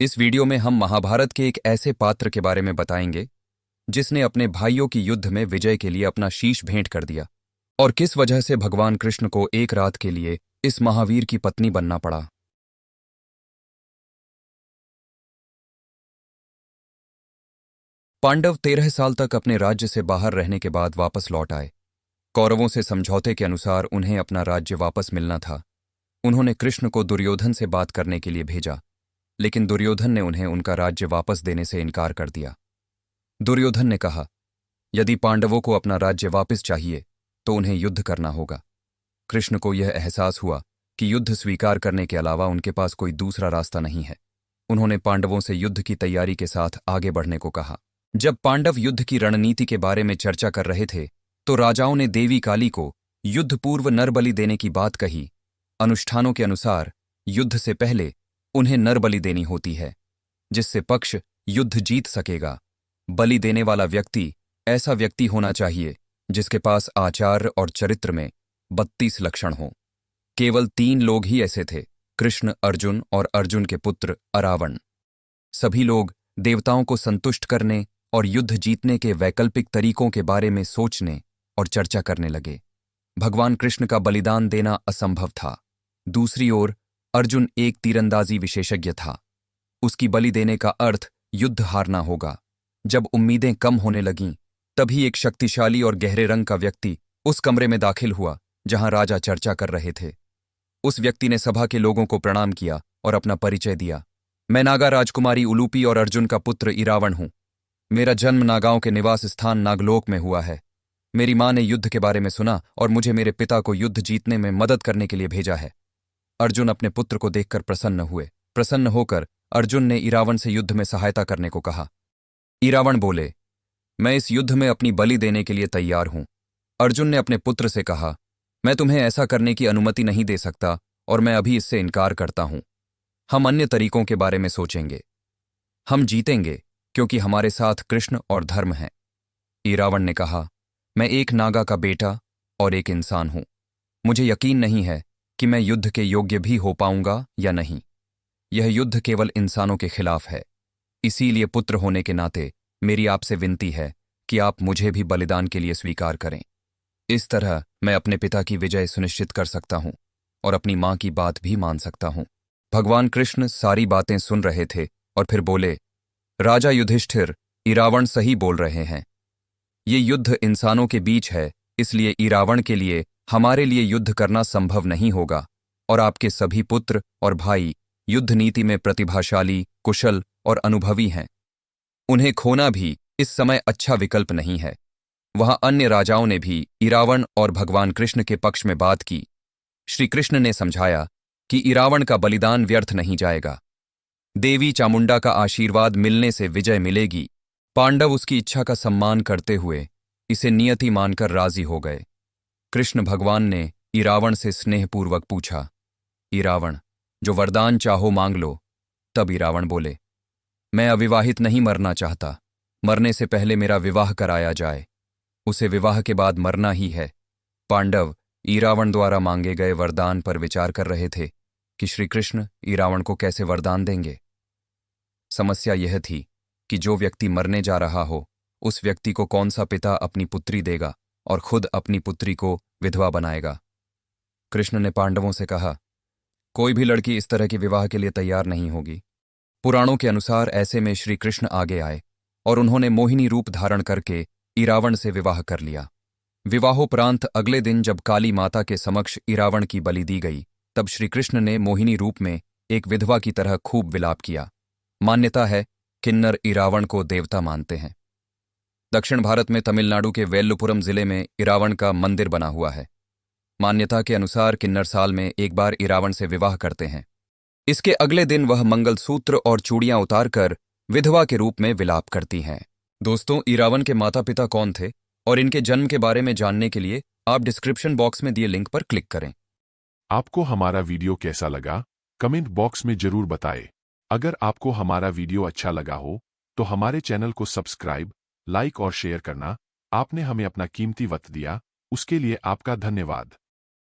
इस वीडियो में हम महाभारत के एक ऐसे पात्र के बारे में बताएंगे जिसने अपने भाइयों की युद्ध में विजय के लिए अपना शीश भेंट कर दिया और किस वजह से भगवान कृष्ण को एक रात के लिए इस महावीर की पत्नी बनना पड़ा। पांडव 13 साल तक अपने राज्य से बाहर रहने के बाद वापस लौट आए। कौरवों से समझौते के अनुसार उन्हें अपना राज्य वापस मिलना था। उन्होंने कृष्ण को दुर्योधन से बात करने के लिए भेजा, लेकिन दुर्योधन ने उन्हें उनका राज्य वापस देने से इनकार कर दिया। दुर्योधन ने कहा, यदि पांडवों को अपना राज्य वापस चाहिए तो उन्हें युद्ध करना होगा। कृष्ण को यह एहसास हुआ कि युद्ध स्वीकार करने के अलावा उनके पास कोई दूसरा रास्ता नहीं है। उन्होंने पांडवों से युद्ध की तैयारी के साथ आगे बढ़ने को कहा। जब पांडव युद्ध की रणनीति के बारे में चर्चा कर रहे थे तो राजाओं ने देवी काली को युद्ध पूर्व नरबलि देने की बात कही। अनुष्ठानों के अनुसार युद्ध से पहले उन्हें नरबलि देनी होती है, जिससे पक्ष युद्ध जीत सकेगा। बलि देने वाला व्यक्ति ऐसा व्यक्ति होना चाहिए जिसके पास आचार और चरित्र में 32 लक्षण हों। केवल 3 लोग ही ऐसे थे, कृष्ण, अर्जुन और अर्जुन के पुत्र अरावण। सभी लोग देवताओं को संतुष्ट करने और युद्ध जीतने के वैकल्पिक तरीकों के बारे में सोचने और चर्चा करने लगे। भगवान कृष्ण का बलिदान देना असंभव था। दूसरी ओर अर्जुन एक तीरंदाजी विशेषज्ञ था। उसकी बलि देने का अर्थ युद्ध हारना होगा। जब उम्मीदें कम होने लगीं, तभी एक शक्तिशाली और गहरे रंग का व्यक्ति उस कमरे में दाखिल हुआ जहां राजा चर्चा कर रहे थे। उस व्यक्ति ने सभा के लोगों को प्रणाम किया और अपना परिचय दिया। मैं नागा राजकुमारी उलूपी और अर्जुन का पुत्र इरावण हूं। मेरा जन्म नागाओं के निवास स्थान नागलोक में हुआ है। मेरी मां ने युद्ध के बारे में सुना और मुझे मेरे पिता को युद्ध जीतने में मदद करने के लिए भेजा है। अर्जुन अपने पुत्र को देखकर प्रसन्न हुए। प्रसन्न होकर अर्जुन ने इरावण से युद्ध में सहायता करने को कहा। इरावण बोले, मैं इस युद्ध में अपनी बलि देने के लिए तैयार हूं। अर्जुन ने अपने पुत्र से कहा, मैं तुम्हें ऐसा करने की अनुमति नहीं दे सकता और मैं अभी इससे इनकार करता हूं। हम अन्य तरीकों के बारे में सोचेंगे। हम जीतेंगे क्योंकि हमारे साथ कृष्ण और धर्म है। इरावण ने कहा, मैं एक नागा का बेटा और एक इंसान हूं। मुझे यकीन नहीं है कि मैं युद्ध के योग्य भी हो पाऊंगा या नहीं। यह युद्ध केवल इंसानों के खिलाफ है। इसीलिए पुत्र होने के नाते मेरी आपसे विनती है कि आप मुझे भी बलिदान के लिए स्वीकार करें। इस तरह मैं अपने पिता की विजय सुनिश्चित कर सकता हूं और अपनी मां की बात भी मान सकता हूं। भगवान कृष्ण सारी बातें सुन रहे थे और फिर बोले, राजा युधिष्ठिर, इरावण सही बोल रहे हैं। ये युद्ध इंसानों के बीच है, इसलिए इरावण के लिए हमारे लिए युद्ध करना संभव नहीं होगा और आपके सभी पुत्र और भाई युद्ध नीति में प्रतिभाशाली, कुशल और अनुभवी हैं। उन्हें खोना भी इस समय अच्छा विकल्प नहीं है। वहां अन्य राजाओं ने भी इरावण और भगवान कृष्ण के पक्ष में बात की। श्री कृष्ण ने समझाया कि इरावण का बलिदान व्यर्थ नहीं जाएगा। देवी चामुंडा का आशीर्वाद मिलने से विजय मिलेगी। पांडव उसकी इच्छा का सम्मान करते हुए इसे नियति मानकर राजी हो गए। कृष्ण भगवान ने इरावण से स्नेहपूर्वक पूछा, इरावण, जो वरदान चाहो मांग लो। तब इरावण बोले, मैं अविवाहित नहीं मरना चाहता। मरने से पहले मेरा विवाह कराया जाए। उसे विवाह के बाद मरना ही है। पांडव इरावण द्वारा मांगे गए वरदान पर विचार कर रहे थे कि श्री कृष्ण इरावण को कैसे वरदान देंगे। समस्या यह थी कि जो व्यक्ति मरने जा रहा हो, उस व्यक्ति को कौन सा पिता अपनी पुत्री देगा और खुद अपनी पुत्री को विधवा बनाएगा। कृष्ण ने पांडवों से कहा, कोई भी लड़की इस तरह के विवाह के लिए तैयार नहीं होगी। पुराणों के अनुसार ऐसे में श्री कृष्ण आगे आए और उन्होंने मोहिनी रूप धारण करके इरावण से विवाह कर लिया। विवाहोपरांत अगले दिन जब काली माता के समक्ष इरावण की बलि दी गई, तब श्री कृष्ण ने मोहिनी रूप में एक विधवा की तरह खूब विलाप किया। मान्यता है किन्नर इरावण को देवता मानते हैं। दक्षिण भारत में तमिलनाडु के वेल्लुपुरम जिले में इरावण का मंदिर बना हुआ है। मान्यता के अनुसार किन्नर साल में एक बार इरावण से विवाह करते हैं। इसके अगले दिन वह मंगलसूत्र और चूड़ियां उतारकर विधवा के रूप में विलाप करती हैं। दोस्तों, इरावण के माता पिता कौन थे और इनके जन्म के बारे में जानने के लिए आप डिस्क्रिप्शन बॉक्स में दिए लिंक पर क्लिक करें। आपको हमारा वीडियो कैसा लगा, कमेंट बॉक्स में जरूर बताएं। अगर आपको हमारा वीडियो अच्छा लगा हो तो हमारे चैनल को सब्सक्राइब, लाइक और शेयर करना। आपने हमें अपना कीमती वक्त दिया, उसके लिए आपका धन्यवाद।